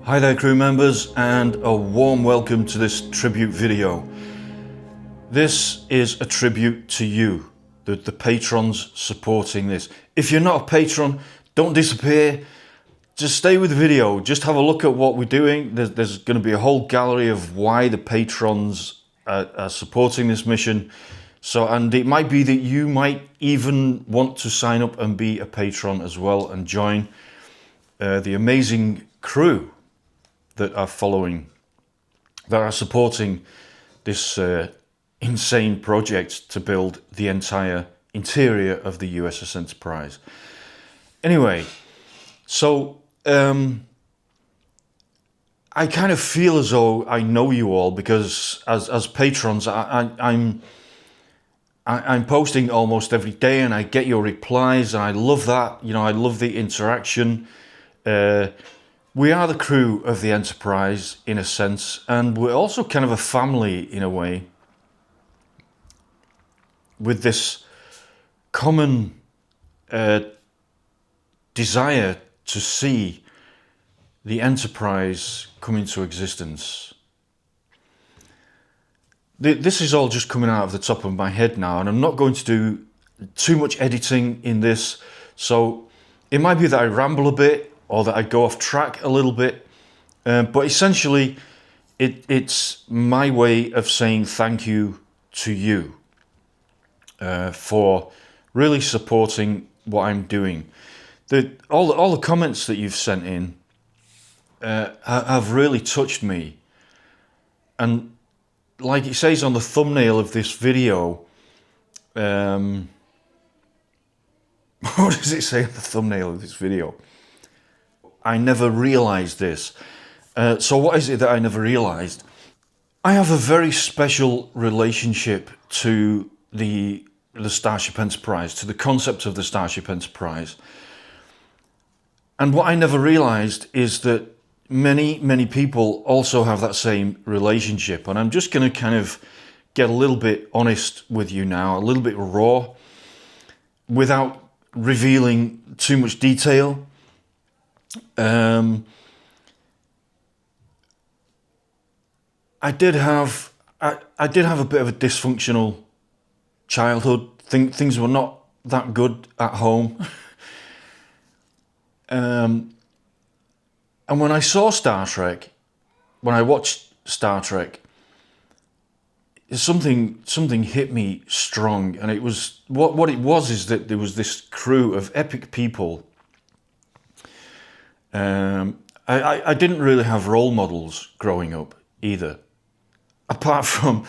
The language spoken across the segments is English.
Hi there crew members, and a warm welcome to this tribute video. This is a tribute to you, the patrons supporting this. If you're not a patron, don't disappear, just stay with the video, just have a look at what we're doing. There's going to be a whole gallery of why the patrons are supporting this mission. And it might be that you might even want to sign up and be a patron as well and join the amazing crew that are supporting this insane project to build the entire interior of the USS Enterprise. Anyway, so I kind of feel as though I know you all, because as patrons, I'm posting almost every day, and I get your replies, and I love that. You know, I love the interaction. We are the crew of the Enterprise in a sense, and we're also kind of a family in a way, with this common desire to see the Enterprise come into existence. This is all just coming out of the top of my head now, and I'm not going to do too much editing in this, so it might be that I ramble a bit, or that I go off track a little bit, but essentially it's my way of saying thank you to you for really supporting what I'm doing. All the comments that you've sent in have really touched me, and like it says on the thumbnail of this video, what does it say on the thumbnail of this video? I never realized this. So what is it that I never realized? I have a very special relationship to the Starship Enterprise, to the concept of the Starship Enterprise. And what I never realized is that many people also have that same relationship. And I'm just going to kind of get a little bit honest with you now, a little bit raw, without revealing too much detail. I did have a bit of a dysfunctional childhood. Things were not that good at home. And when I saw Star Trek, when I watched Star Trek, something hit me strong, and it was what it was is that there was this crew of epic people. I didn't really have role models growing up either, apart from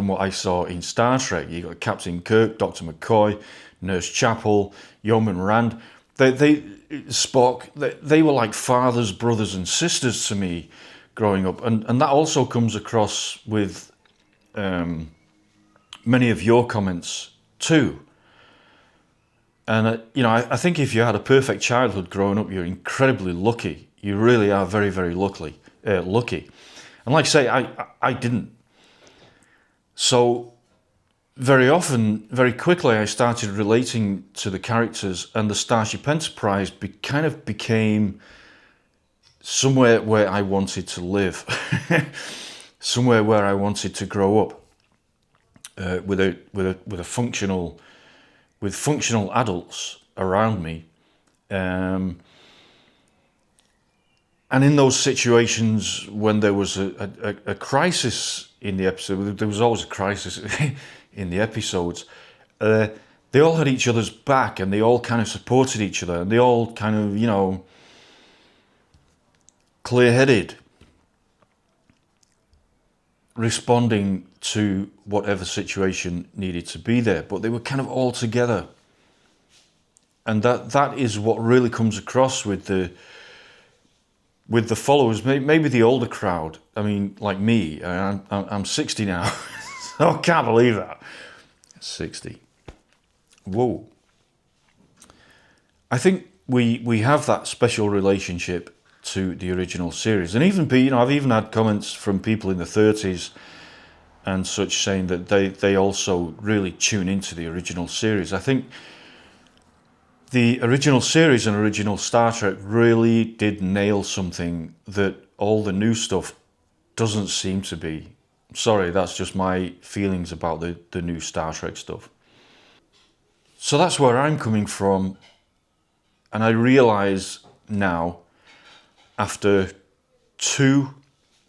what I saw in Star Trek. You got Captain Kirk, Dr. McCoy, Nurse Chapel, Yeoman Rand. Spock. They were like fathers, brothers, and sisters to me growing up, and that also comes across with many of your comments too. And you know, I think if you had a perfect childhood growing up, you're incredibly lucky. You really are very, very lucky. And like I say, I didn't. So very often, very quickly, I started relating to the characters, and the Starship Enterprise kind of became somewhere where I wanted to live, somewhere where I wanted to grow up, with functional adults around me, and in those situations when there was a crisis in the episode, there was always a crisis in the episodes. They all had each other's back, and they all kind of supported each other, and they all kind of, you know, clear-headed, responding to whatever situation needed to be there, but they were kind of all together. And that is what really comes across with the followers, maybe the older crowd. I mean, like me, I'm 60 now, so I can't believe that. 60. Whoa. I think we have that special relationship to the original series, and even, you know, I've even had comments from people in the 30s and such saying that they also really tune into the original series. I think the original series and original Star Trek really did nail something that all the new stuff doesn't seem to be. Sorry, that's just my feelings about the new Star Trek stuff. So that's where I'm coming from, and I realise now, after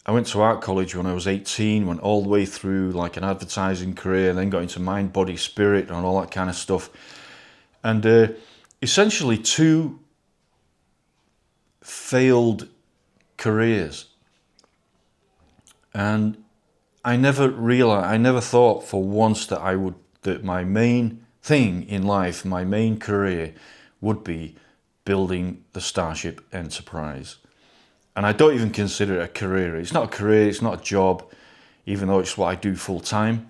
I went to art college when I was 18, went all the way through like an advertising career, then got into mind, body, spirit and all that kind of stuff. And essentially 2 failed careers. And I never thought for once that my main thing in life, my main career would be building the Starship Enterprise. And I don't even consider it a career. It's not a career, it's not a job, even though it's what I do full time.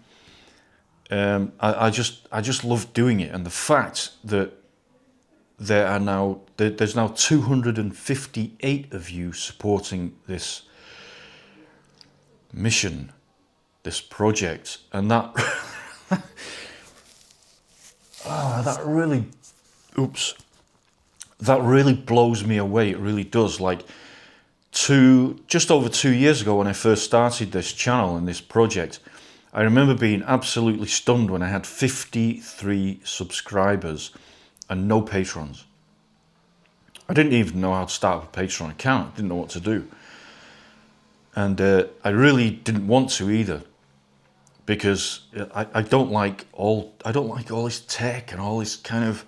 I just love doing it. And the fact that there's now 258 of you supporting this mission, this project, and that that really blows me away. It really does. Like just over 2 years ago, when I first started this channel and this project, I remember being absolutely stunned when I had 53 subscribers and no patrons. I didn't even know how to start a Patreon account. I didn't know what to do. And I really didn't want to either, because I don't like all this tech and all this kind of,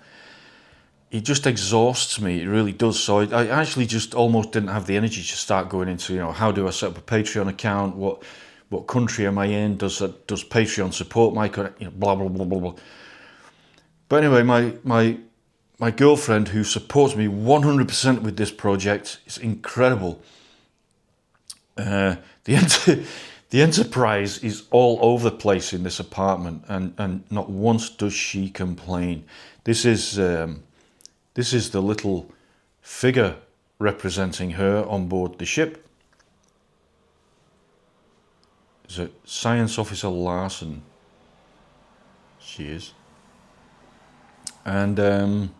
it just exhausts me. It really does. So I actually just almost didn't have the energy to start going into, how do I set up a Patreon account? What country am I in? Does Patreon support my, blah, blah, blah, blah, blah. But anyway, my girlfriend, who supports me 100% with this project, is incredible. The Enterprise is all over the place in this apartment, and not once does she complain. This is the little figure representing her on board the ship. Is it Science Officer Larson? She is. And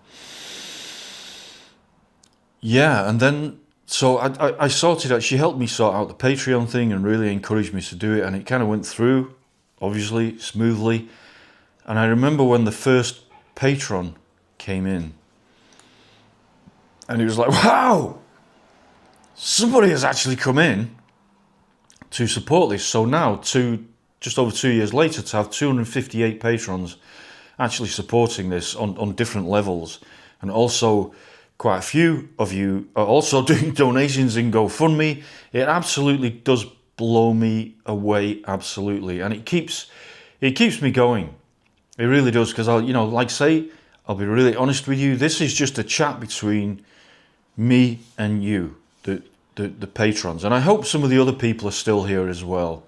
yeah, and then so I sorted out, she helped me sort out the Patreon thing and really encouraged me to do it, and it kind of went through, obviously, smoothly. And I remember when the first Patron came in, and it was like, wow, somebody has actually come in to support this. So now, just over 2 years later, to have 258 patrons actually supporting this on different levels, and also quite a few of you are also doing donations in GoFundMe. It absolutely does blow me away, absolutely, and it keeps me going. It really does, because I'll be really honest with you. This is just a chat between me and you, the patrons, and I hope some of the other people are still here as well.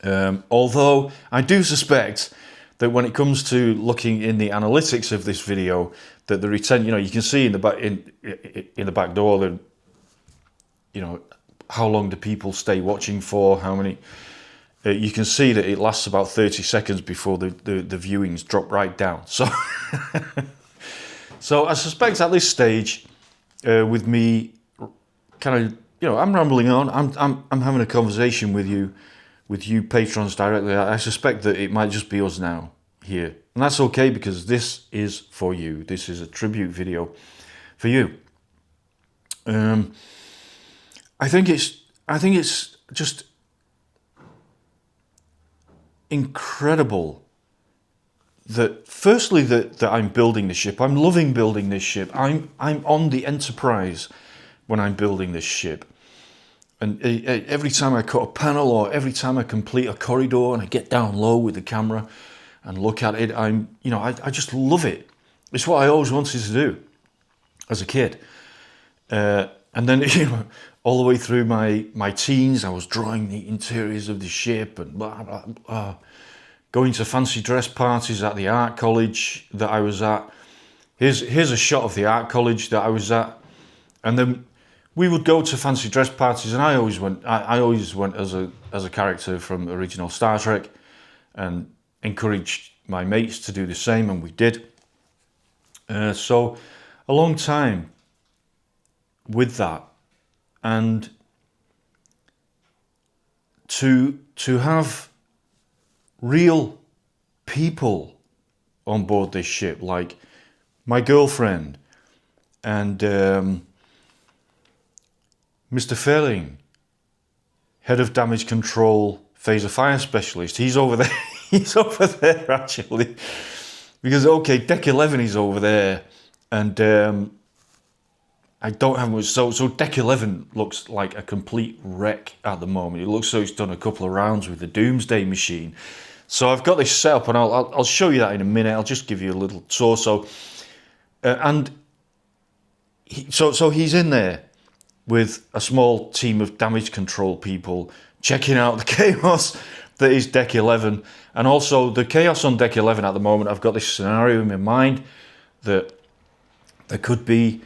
Although I do suspect that when it comes to looking in the analytics of this video, that the retention, you can see in the back door that, how long do people stay watching for, how many. You can see that it lasts about 30 seconds before the viewings drop right down. So, so I suspect at this stage, with me, kind of, I'm rambling on. I'm having a conversation with you patrons directly. I suspect that it might just be us now here, and that's okay, because this is for you. This is a tribute video for you. I think it's just incredible that, firstly, that I'm building the ship. I'm loving building this ship. I'm on the Enterprise when I'm building this ship. And every time I cut a panel, or every time I complete a corridor and I get down low with the camera and look at it, I just love it. It's what I always wanted to do as a kid. And then, all the way through my teens, I was drawing the interiors of the ship and blah, blah, blah. Going to fancy dress parties at the art college that I was at. Here's a shot of the art college that I was at. And then we would go to fancy dress parties, and I always went as a character from original Star Trek, and encouraged my mates to do the same, and we did. So a long time with that, and to have real people on board this ship, like my girlfriend and Mr. Fairling, head of damage control, phaser fire specialist. He's over there. He's over there actually, because okay, deck 11 is over there, and I don't have much. So deck 11 looks like a complete wreck at the moment. It looks like it's done a couple of rounds with the Doomsday machine. So I've got this set up, and I'll show you that in a minute. I'll just give you a little tour. So so he's in there with a small team of damage control people checking out the chaos that is deck 11, and also the chaos on deck 11 at the moment. I've got this scenario in my mind that there could be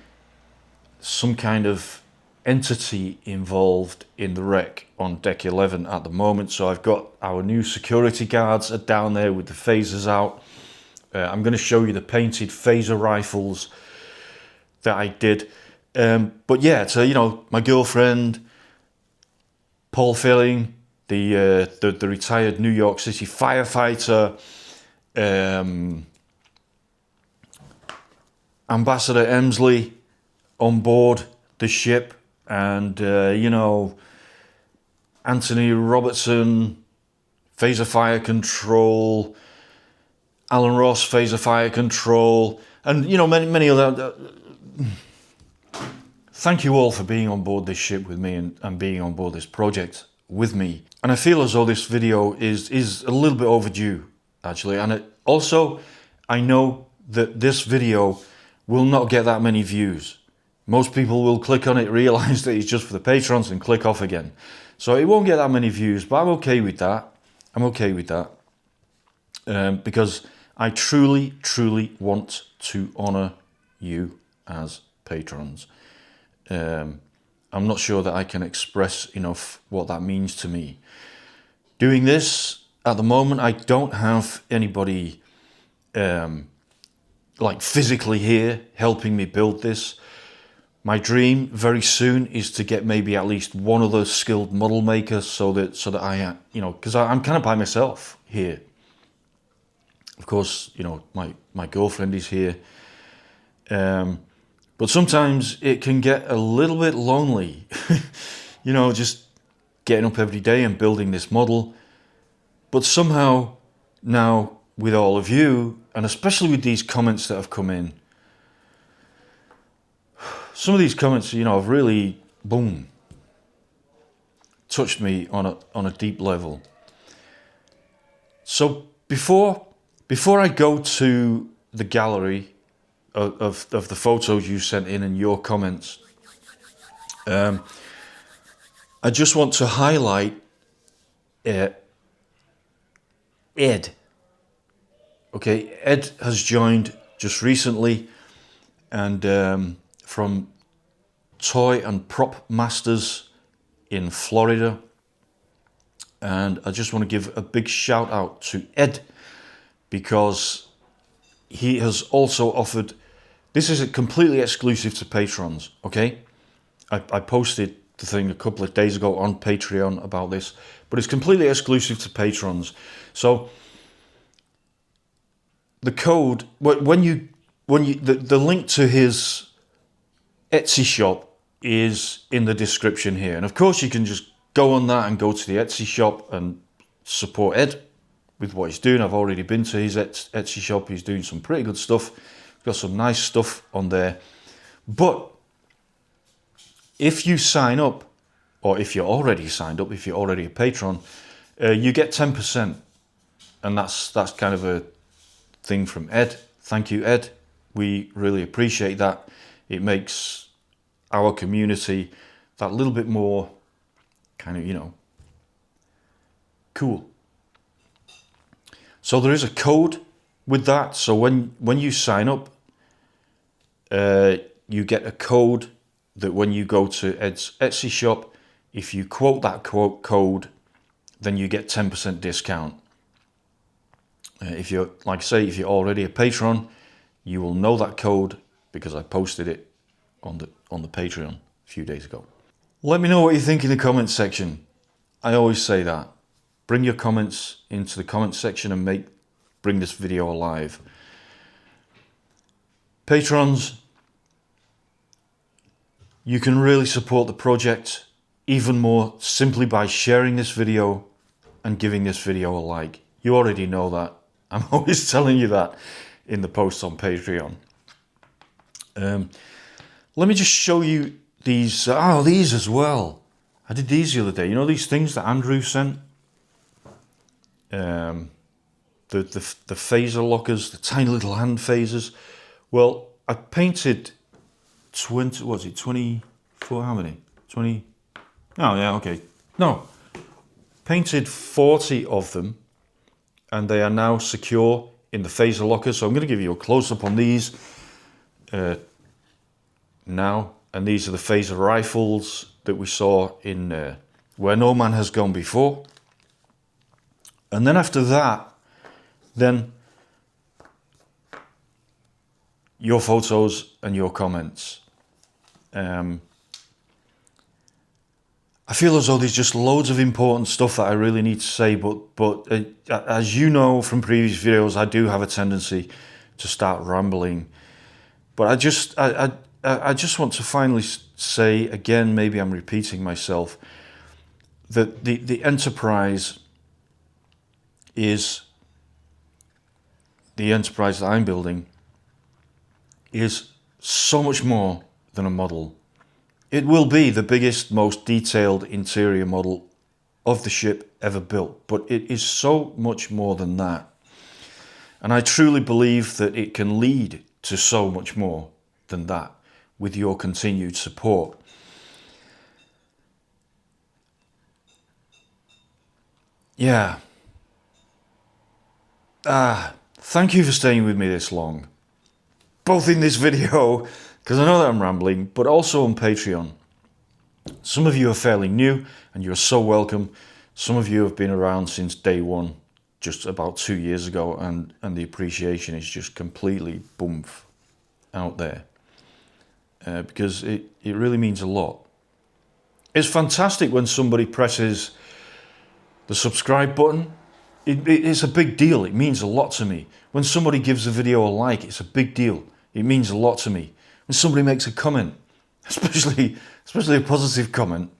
some kind of entity involved in the wreck on deck 11 at the moment. So I've got our new security guards are down there with the phasers out. I'm going to show you the painted phaser rifles that I did. But yeah, so you know, my girlfriend, Paul Filling, the retired New York City firefighter, Ambassador Emsley on board the ship, and you know, Anthony Robertson, phaser fire control, Alan Ross, phaser fire control, and you know, many other. Thank you all for being on board this ship with me and being on board this project with me. And I feel as though this video is a little bit overdue, actually. And also, I know that this video will not get that many views. Most people will click on it, realize that it's just for the patrons, and click off again. So it won't get that many views, but I'm okay with that. I'm okay with that. Because I truly, truly want to honour you as patrons. I'm not sure that I can express enough what that means to me. Doing this at the moment, I don't have anybody like physically here helping me build this. My dream very soon is to get maybe at least one other skilled model maker, so that I, you know, because I'm kind of by myself here. Of course, you know, my girlfriend is here. But sometimes it can get a little bit lonely, you know, just getting up every day and building this model. But somehow now with all of you, and especially with these comments that have come in, some of these comments, you know, have really, boom, touched me on a deep level. So before I go to the gallery of the photos you sent in and your comments, I just want to highlight Ed. Okay, Ed has joined just recently, and from Toy and Prop Masters in Florida. And I just want to give a big shout out to Ed, because he has also offered, this is completely exclusive to patrons, okay? I posted the thing a couple of days ago on Patreon about this, but it's completely exclusive to patrons. So the code, the link to his Etsy shop is in the description here. And of course you can just go on that and go to the Etsy shop and support Ed with what he's doing. I've already been to his Etsy shop. He's doing some pretty good stuff. Got some nice stuff on there. But if you sign up, or if you're already signed up, if you're already a patron, you get 10%. And that's kind of a thing from Ed. Thank you, Ed. We really appreciate that. It makes our community that little bit more kind of, you know, cool. So there is a code with that. So when you sign up, you get a code that when you go to Ed's Etsy shop, if you quote that code, then you get 10% discount. If you're, like I say, if you're already a patron, You will know that code because I posted it on the Patreon a few days ago. Let me know what you think in the comments section. I always say that. Bring your comments into the comments section and bring this video alive. Patrons, you can really support the project even more simply by sharing this video and giving this video a like. You already know that. I'm always telling you that in the posts on Patreon. Let me just show you these. These as well. I did these the other day. You know these things that Andrew sent? The phaser lockers, the tiny little hand phasers. Well, I painted 24, how many? 20, oh yeah, okay. No, painted 40 of them, and they are now secure in the phaser locker. So I'm going to give you a close-up on these now. And these are the phaser rifles that we saw in Where No Man Has Gone Before. And then after that, then your photos and your comments. I feel as though there's just loads of important stuff that I really need to say, but as you know from previous videos, I do have a tendency to start rambling. But I just want to finally say again, maybe I'm repeating myself, that the Enterprise is the Enterprise that I'm building is so much more than a model. It will be the biggest, most detailed interior model of the ship ever built, but it is so much more than that. And I truly believe that it can lead to so much more than that with your continued support. Yeah. Thank you for staying with me this long. Both in this video, because I know that I'm rambling, but also on Patreon. Some of you are fairly new, and you're so welcome. Some of you have been around since day one, just about 2 years ago, and the appreciation is just completely boomf out there. Because it really means a lot. It's fantastic when somebody presses the subscribe button. It's a big deal. It means a lot to me. When somebody gives a video a like, it's a big deal. It means a lot to me. When somebody makes a comment, especially a positive comment,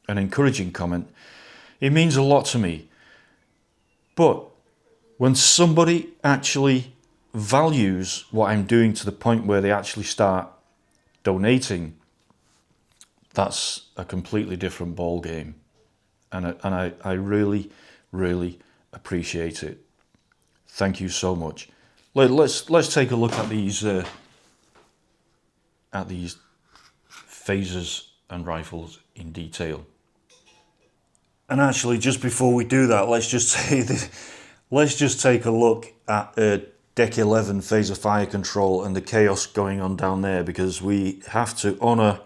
an encouraging comment, it means a lot to me. But when somebody actually values what I'm doing to the point where they actually start donating, that's a completely different ball game, and I really, really appreciate it. Thank you so much. Let's take a look at these phasers and rifles in detail. And actually, just before we do that, let's just say that let's just take a look at Deck 11 phaser fire control and the chaos going on down there, because we have to honour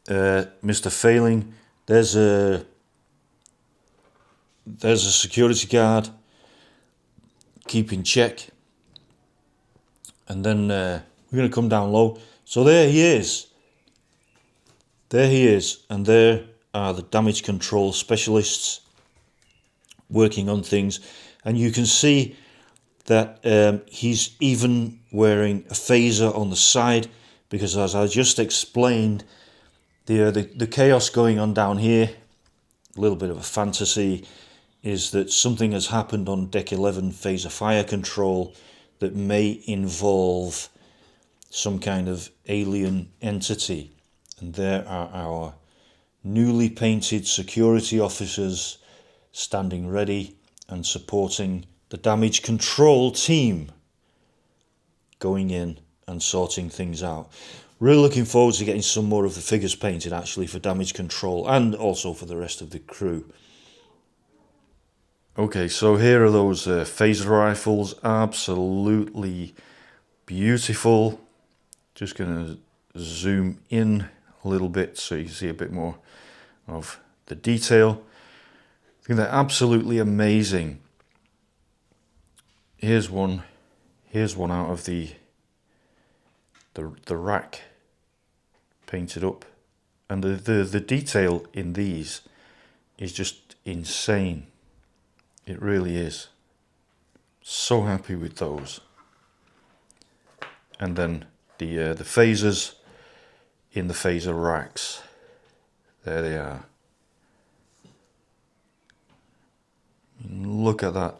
Mr. Failing. There's a security guard keeping check, and then we're going to come down low. So there he is, and there are the damage control specialists working on things, and you can see that he's even wearing a phaser on the side, because as I just explained, the chaos going on down here, a little bit of a fantasy, is that something has happened on Deck 11 phaser fire control that may involve some kind of alien entity. And there are our newly painted security officers standing ready and supporting the damage control team going in and sorting things out. Really looking forward to getting some more of the figures painted actually for damage control and also for the rest of the crew. Okay, so here are those phaser rifles, absolutely beautiful. Just going to zoom in a little bit so you see a bit more of the detail. I think they're absolutely amazing. Here's one Here's one out of the rack, painted up, and the detail in these is just insane. It really is. So happy with those. And then the phasers in the phaser racks. There they are. Look at that.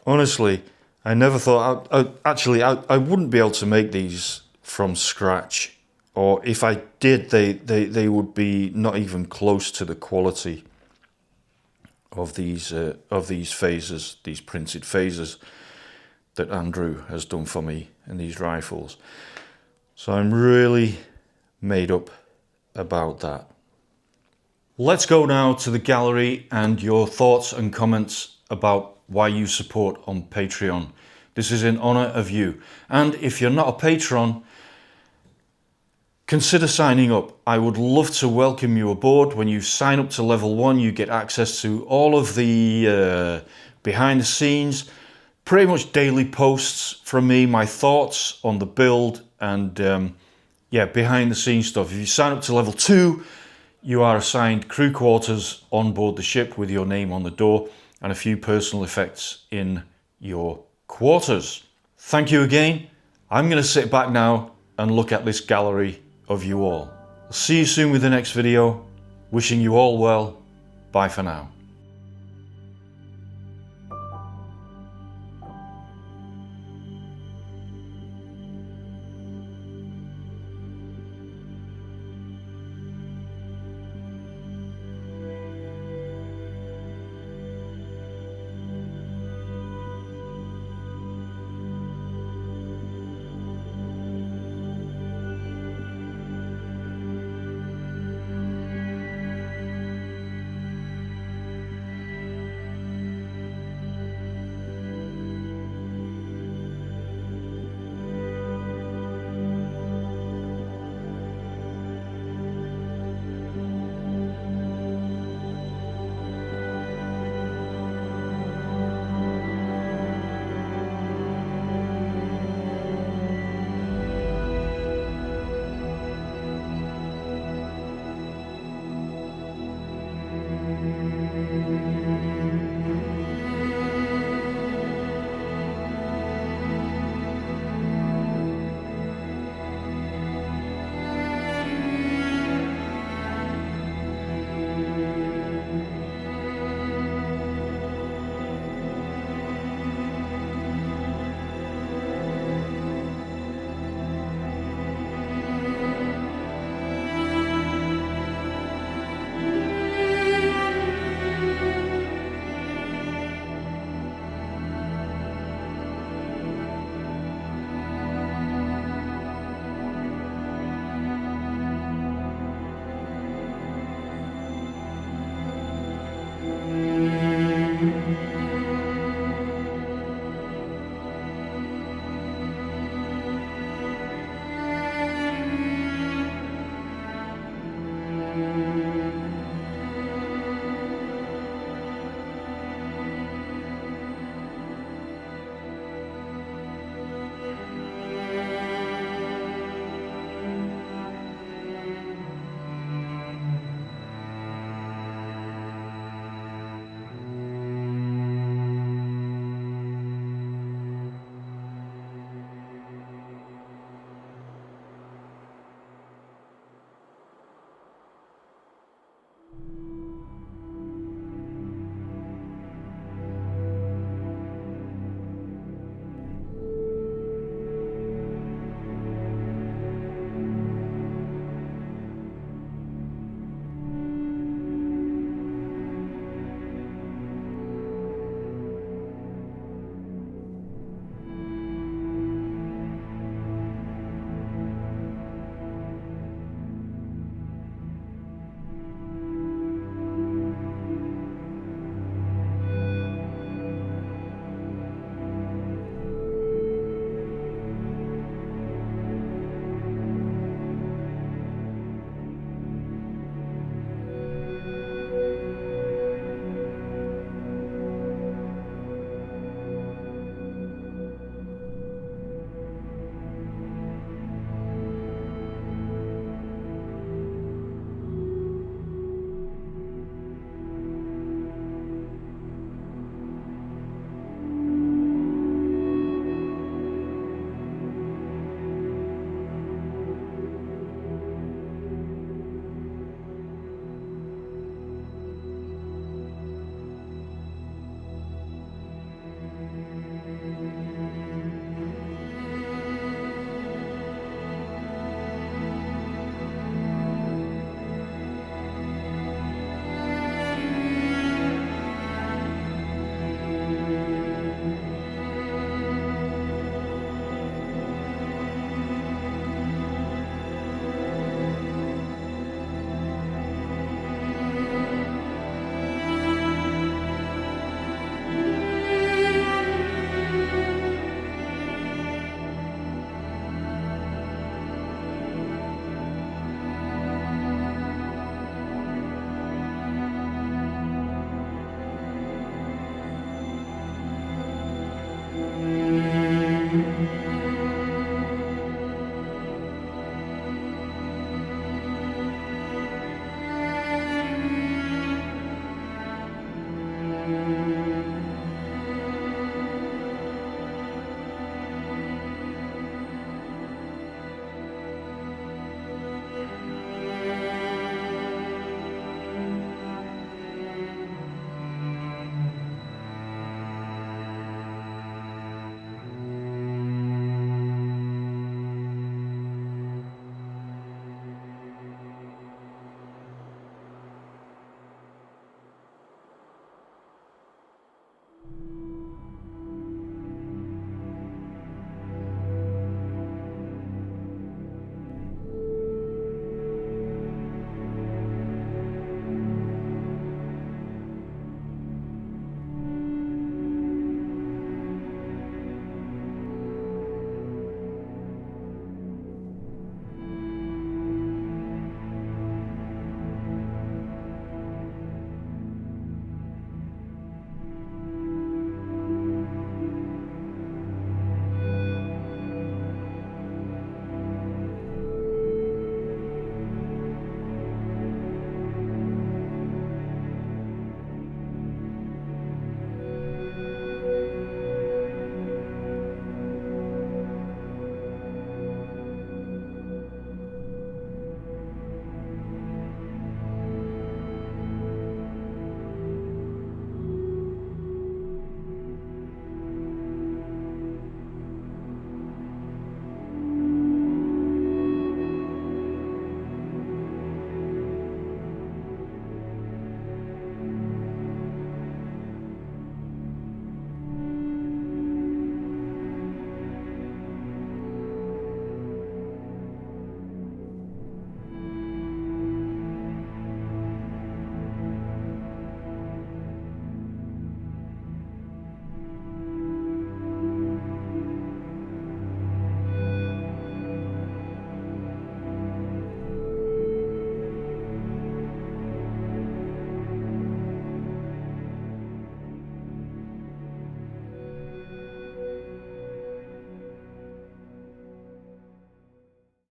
Honestly, I never thought, I wouldn't be able to make these from scratch, or if I did, they would be not even close to the quality of these phasers, these printed phasers that Andrew has done for me in these rifles. So I'm really made up about that. Let's go now to the gallery and your thoughts and comments about why you support on Patreon. This is in honor of you. And if you're not a patron, consider signing up. I would love to welcome you aboard. When you sign up to level 1, you get access to all of the behind the scenes, pretty much daily posts from me, my thoughts on the build, and yeah, behind the scenes stuff. If you sign up to level 2, you are assigned crew quarters on board the ship with your name on the door and a few personal effects in your quarters. Thank you again. I'm going to sit back now and look at this gallery of you all. I'll see you soon with the next video. Wishing you all well. Bye for now.